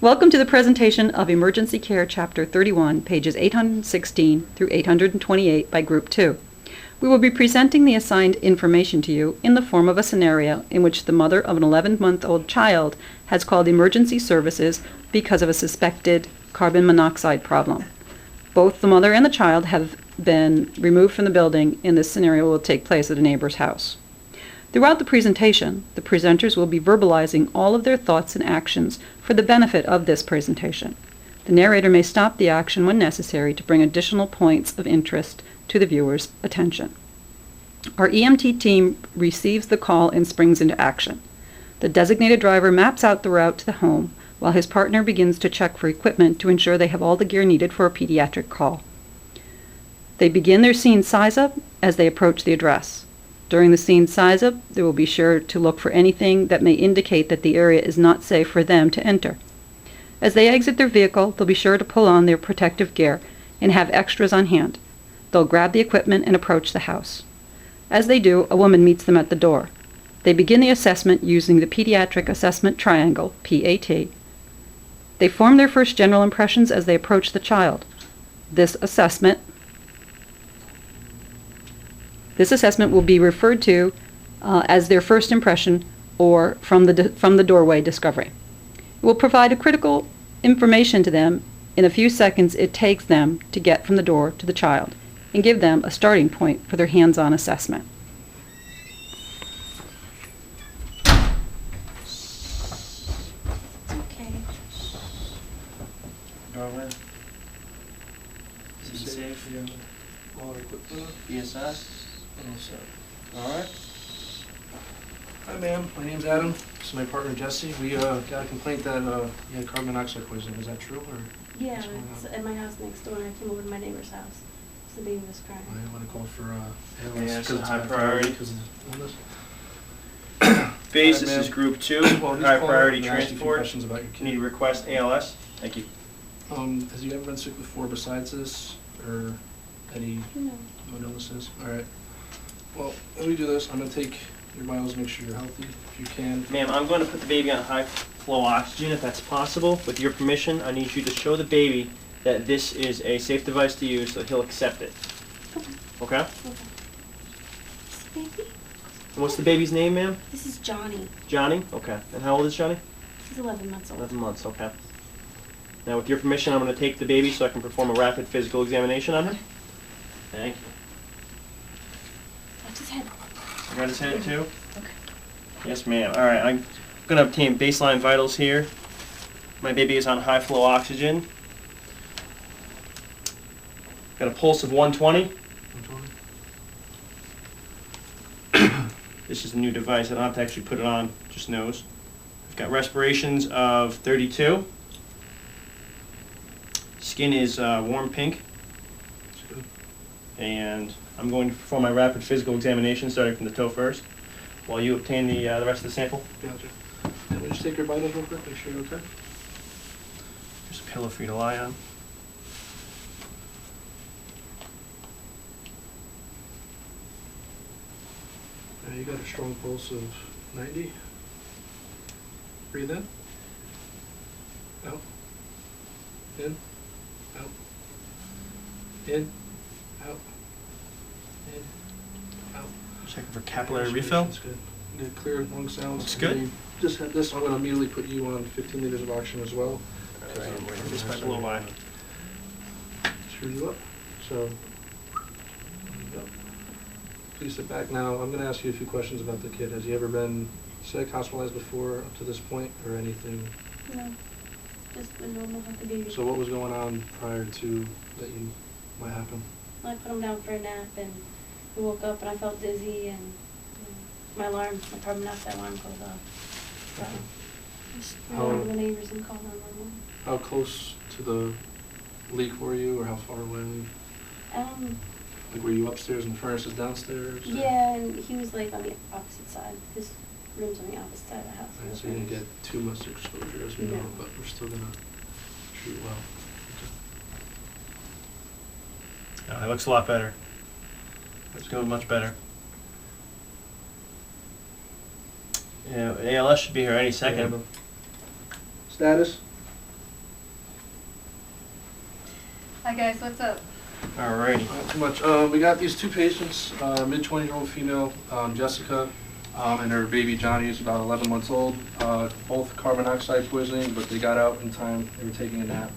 Welcome to the presentation of Emergency Care Chapter 31, pages 816 through 828 by Group 2. We will be presenting the assigned information to you in the form of a scenario in which the mother of an 11-month-old child has called emergency services because of a suspected carbon monoxide problem. Both the mother and the child have been removed from the building, and this scenario will take place at a neighbor's house. Throughout the presentation, the presenters will be verbalizing all of their thoughts and actions for the benefit of this presentation. The narrator may stop the action when necessary to bring additional points of interest to the viewer's attention. Our EMT team receives the call and springs into action. The designated driver maps out the route to the home, while his partner begins to check for equipment to ensure they have all the gear needed for a pediatric call. They begin their scene size-up as they approach the address. During the scene size-up, they will be sure to look for anything that may indicate that the area is not safe for them to enter. As they exit their vehicle, they'll be sure to pull on their protective gear and have extras on hand. They'll grab the equipment and approach the house. As they do, a woman meets them at the door. They begin the assessment using the Pediatric Assessment Triangle, PAT. They form their first general impressions as they approach the child. This assessment will be referred to as their first impression or from the doorway discovery. It will provide a critical information to them in a few seconds it takes them to get from the door to the child and give them a starting point for their hands-on assessment. Okay. Darwin. Is it safe? Yeah. All equipment. ESS? All right. Hi, ma'am. My name's Adam. This is my partner Jesse. We got a complaint that you had carbon monoxide poisoning. Is that true, or? Yeah, it's at my house next door, and I came over to my neighbor's house. So the baby was crying. I want to call for Yeah, it's a high priority. priority. Base Base, this is Group 2, high priority transport. Questions about your kid. Need request ALS? Thank you. Has he ever been sick before besides this, or any No. illnesses? All right. Well, let me do this. I'm gonna take your vitals, make sure you're healthy, if you can. Ma'am, I'm going to put the baby on high flow oxygen if that's possible. With your permission, I need you to show the baby that this is a safe device to use so he'll accept it. Okay. Okay? Okay. This baby? And what's the baby's name, ma'am? This is Johnny. Johnny? Okay. And how old is Johnny? He's 11 months old. 11 months, okay. Now with your permission, I'm going to take the baby so I can perform a rapid physical examination on him. Thank you. Watch his head. I got his head too? Okay. Yes, ma'am. All right, I'm going to obtain baseline vitals here. My baby is on high flow oxygen. Got a pulse of 120. This is a new device. I don't have to actually put it on, just knows. I've got respirations of 32. Skin is warm pink. And I'm going to perform my rapid physical examination starting from the toe first, while you obtain the rest of the sample. Gotcha. Can we just take your vitals real quick, make sure you're okay? There's a pillow for you to lie on. You got a strong pulse of 90. Breathe in. Out. In. Out. In. Out. In. Out. Checking for capillary refill. That's good. Good, clear lung sounds. Looks good. And just had this. I'm going to immediately put you on 15 liters of oxygen as well. Just by below by. Screw you up. So, there you go. Please sit back now. I'm going to ask you a few questions about the kid. Has he ever been sick, hospitalized before up to this point, or anything? No. Just a normal healthy baby. So what was going on prior to what happened? I put him down for a nap, and he woke up, and I felt dizzy, and my carbon monoxide alarm goes off. So just ran over to the neighbors and called 911. How close to the leak were you, or how far away? Like, were you upstairs and the furnace is downstairs? Yeah, and he was like on the opposite side. His room's on the opposite side of the house. Right, so you didn't get too much exposure, as we know, No. but we're still gonna treat well. It looks a lot better. It's going much better. Yeah, ALS should be here any second. Status? Hi guys, what's up? Alrighty. Not too much. We got these two patients, mid-20-year-old female, Jessica, and her baby Johnny is about 11 months old. Both carbon monoxide poisoning, but they got out in time. They were taking a nap.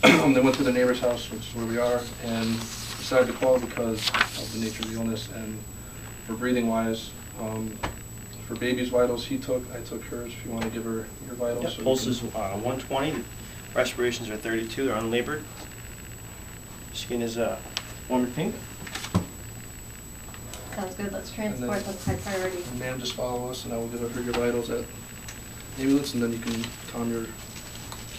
They went to the neighbor's house, which is where we are, and decided to call because of the nature of the illness and for breathing-wise. For baby's vitals, I took hers. If you want to give her your vitals. Yep, so you pulse can- is 120, respirations are 32, they're unlabored. Skin is warm and pink. Sounds good, let's And then- transport them high priority. And ma'am, just follow us, and I will give her your vitals at ambulance, and then you can calm your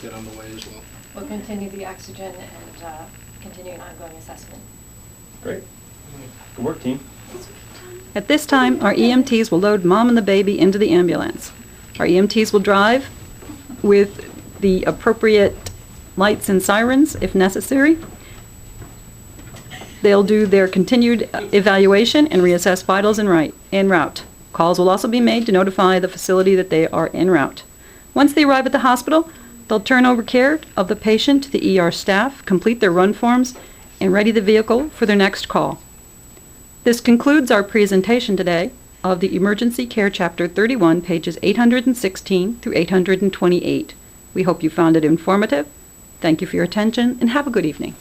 kid on the way as well. We'll continue the oxygen and continue an ongoing assessment. Great. Good work, team. At this time, our EMTs will load Mom and the baby into the ambulance. Our EMTs will drive with the appropriate lights and sirens if necessary. They'll do their continued evaluation and reassess vitals en route. Calls will also be made to notify the facility that they are en route. Once they arrive at the hospital, they'll turn over care of the patient to the ER staff, complete their run forms, and ready the vehicle for their next call. This concludes our presentation today of the Emergency Care Chapter 31, pages 816 through 828. We hope you found it informative. Thank you for your attention, and have a good evening.